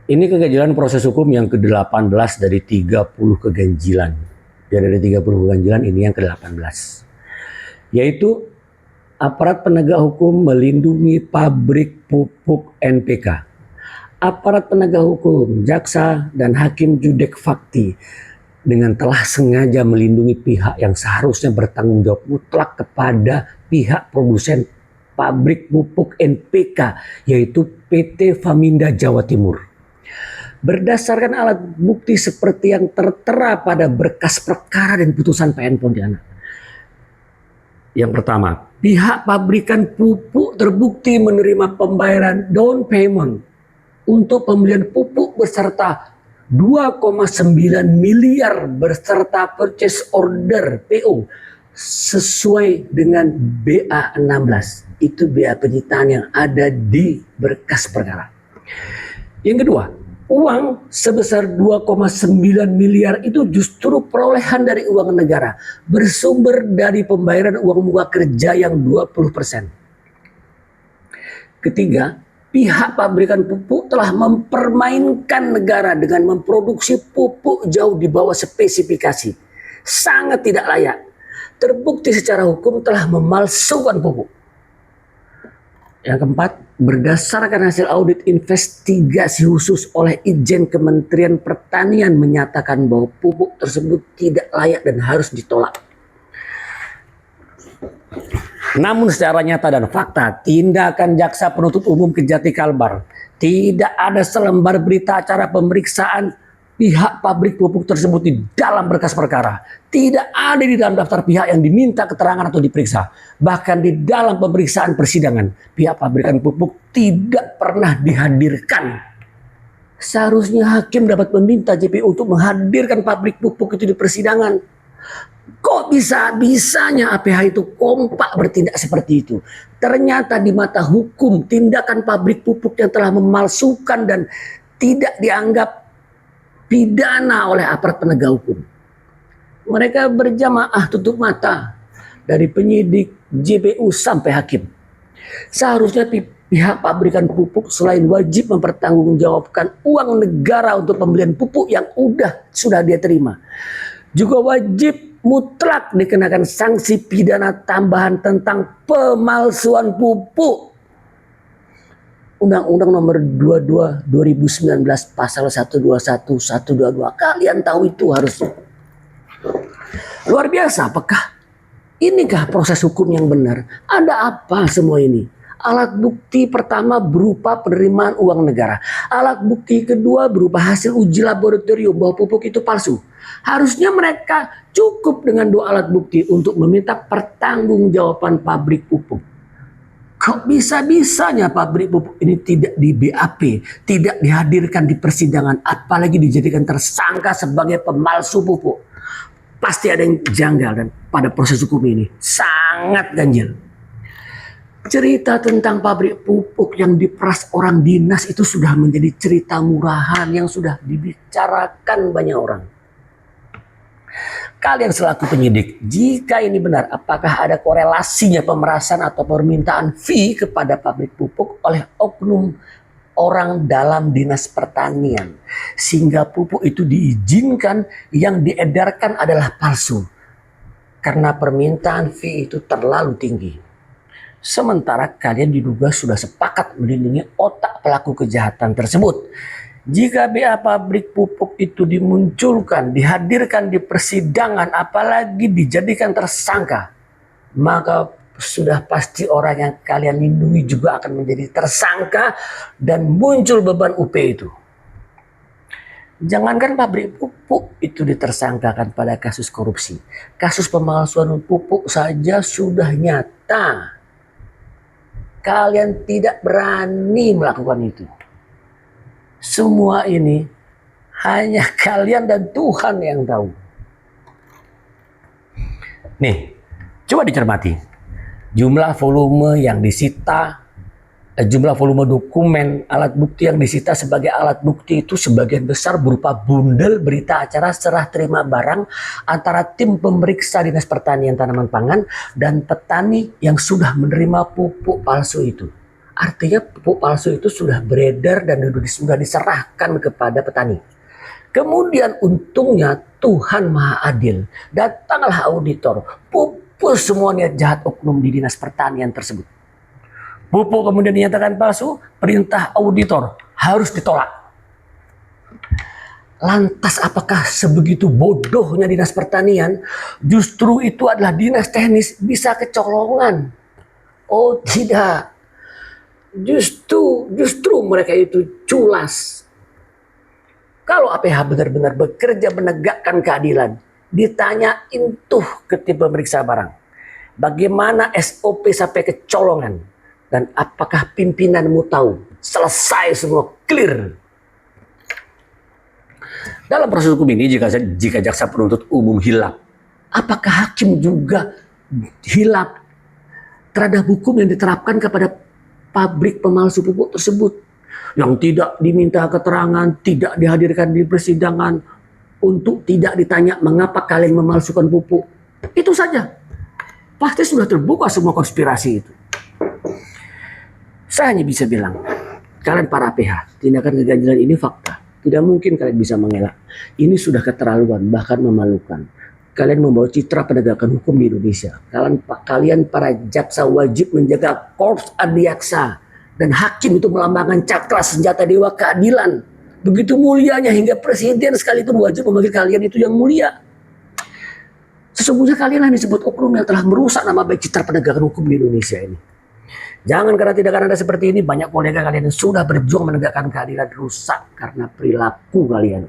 Ini keganjilan proses hukum yang ke-18 dari 30 keganjilan. Dari 30 keganjilan ini yang ke-18. Yaitu aparat penegak hukum melindungi pabrik pupuk NPK. Aparat penegak hukum, jaksa dan hakim judek fakti dengan telah sengaja melindungi pihak yang seharusnya bertanggung jawab mutlak kepada pihak produsen pabrik pupuk NPK, yaitu PT Faminda Jawa Timur. Berdasarkan alat bukti seperti yang tertera pada berkas perkara dan putusan PN Pontianak. Yang pertama, pihak pabrikan pupuk terbukti menerima pembayaran down payment untuk pembelian pupuk beserta 2,9 miliar beserta purchase order PO sesuai dengan BA 16. Itu BA penyitaan yang ada di berkas perkara. Yang kedua, uang sebesar 2,9 miliar itu justru perolehan dari uang negara, bersumber dari pembayaran uang muka kerja yang 20%. Ketiga, pihak pabrikan pupuk telah mempermainkan negara dengan memproduksi pupuk jauh di bawah spesifikasi. Sangat tidak layak. Terbukti secara hukum telah memalsukan pupuk. Yang keempat, berdasarkan hasil audit investigasi khusus oleh Itjen Kementerian Pertanian menyatakan bahwa pupuk tersebut tidak layak dan harus ditolak. Namun secara nyata dan fakta, tindakan jaksa penuntut umum Kejati Kalbar, tidak ada selembar berita acara pemeriksaan pihak pabrik pupuk tersebut di dalam berkas perkara. Tidak ada di dalam daftar pihak yang diminta keterangan atau diperiksa. Bahkan di dalam pemeriksaan persidangan, pihak pabrikan pupuk tidak pernah dihadirkan. Seharusnya hakim dapat meminta JPU untuk menghadirkan pabrik pupuk itu di persidangan. Kok bisa-bisanya APH itu kompak bertindak seperti itu? Ternyata di mata hukum, tindakan pabrik pupuk yang telah memalsukan dan tidak dianggap pidana oleh aparat penegak hukum. Mereka berjamaah tutup mata dari penyidik, JPU sampai hakim. Seharusnya pihak pabrikan pupuk selain wajib mempertanggungjawabkan uang negara untuk pembelian pupuk yang sudah dia terima, juga wajib mutlak dikenakan sanksi pidana tambahan tentang pemalsuan pupuk. Undang-Undang nomor 22 2019 pasal 121 122. Kalian tahu itu harusnya. Luar biasa, apakah inikah proses hukum yang benar? Ada apa semua ini? Alat bukti pertama berupa penerimaan uang negara. Alat bukti kedua berupa hasil uji laboratorium bahwa pupuk itu palsu. Harusnya mereka cukup dengan dua alat bukti untuk meminta pertanggungjawaban pabrik pupuk. Kok bisa-bisanya pabrik pupuk ini tidak di BAP, tidak dihadirkan di persidangan, apalagi dijadikan tersangka sebagai pemalsu pupuk? Pasti ada yang janggal dan pada proses hukum ini sangat ganjil. Cerita tentang pabrik pupuk yang diperas orang dinas itu sudah menjadi cerita murahan yang sudah dibicarakan banyak orang. Kalian selaku penyidik, jika ini benar, apakah ada korelasinya pemerasan atau permintaan fee kepada pabrik pupuk oleh oknum orang dalam dinas pertanian, sehingga pupuk itu diizinkan yang diedarkan adalah palsu karena permintaan fee itu terlalu tinggi. Sementara kalian diduga sudah sepakat melindungi otak pelaku kejahatan tersebut. Jika BA pabrik pupuk itu dimunculkan, dihadirkan di persidangan, apalagi dijadikan tersangka, maka sudah pasti orang yang kalian lindungi juga akan menjadi tersangka dan muncul beban UP itu. Jangankan pabrik pupuk itu ditersangkakan pada kasus korupsi, kasus pemalsuan pupuk saja sudah nyata. Kalian tidak berani melakukan itu. Semua ini hanya kalian dan Tuhan yang tahu. Nih, coba dicermati. Jumlah volume yang disita, jumlah volume dokumen, alat bukti yang disita sebagai alat bukti itu sebagian besar berupa bundel berita acara serah terima barang antara tim pemeriksa Dinas Pertanian Tanaman Pangan dan petani yang sudah menerima pupuk palsu itu. Artinya pupuk palsu itu sudah beredar dan sudah diserahkan kepada petani. Kemudian untungnya Tuhan Maha Adil. Datanglah auditor, pupus semua niat jahat oknum di dinas pertanian tersebut. Pupuk kemudian dinyatakan palsu, perintah auditor harus ditolak. Lantas apakah sebegitu bodohnya dinas pertanian? Justru itu adalah dinas teknis bisa kecolongan. Oh tidak. Justru mereka itu culas. Kalau APH benar-benar bekerja menegakkan keadilan, ditanyain tuh ke tim pemeriksa barang, bagaimana SOP sampai kecolongan, dan apakah pimpinanmu tahu? Selesai semua, clear. Dalam proses hukum ini, jika jaksa penuntut umum hilaf, apakah hakim juga hilaf terhadap hukum yang diterapkan kepada pabrik pemalsu pupuk tersebut, yang tidak diminta keterangan, tidak dihadirkan di persidangan, untuk tidak ditanya mengapa kalian memalsukan pupuk? Itu saja. Pasti sudah terbuka semua konspirasi itu. Saya hanya bisa bilang, kalian para PH, tindakan keganjilan ini fakta. Tidak mungkin kalian bisa mengelak. Ini sudah keterlaluan, bahkan memalukan. Kalian membawa citra penegakan hukum di Indonesia. Kalian para jaksa wajib menjaga korps adiaksa. Dan hakim itu melambangkan cakra senjata dewa keadilan. Begitu mulianya hingga presiden sekalipun wajib memanggil kalian itu yang mulia. Sesungguhnya kalian disebut oknum yang telah merusak nama baik citra penegakan hukum di Indonesia ini. Jangan karena tindakan Anda seperti ini, banyak kolega kalian yang sudah berjuang menegakkan keadilan rusak karena perilaku kalian.